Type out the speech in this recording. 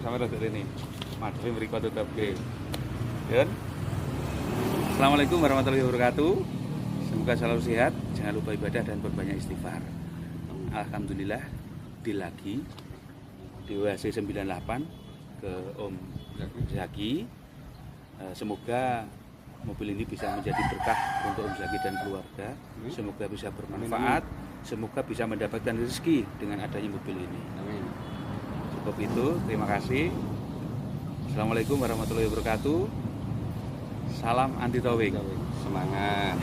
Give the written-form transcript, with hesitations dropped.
Sama rada ini. Madhe mriko tetepke. Yun. Assalamualaikum warahmatullahi wabarakatuh. Semoga selalu sehat, jangan lupa ibadah dan berbanyak istighfar. Alhamdulillah di lagi di WC 98 ke Om Zaki. Semoga mobil ini bisa menjadi berkah untuk Om Zaki dan keluarga. Semoga bisa bermanfaat, semoga bisa mendapatkan rezeki dengan adanya mobil ini. Amin. Cukup itu, terima kasih. Assalamualaikum warahmatullahi wabarakatuh. Salam anti towing. Semangat.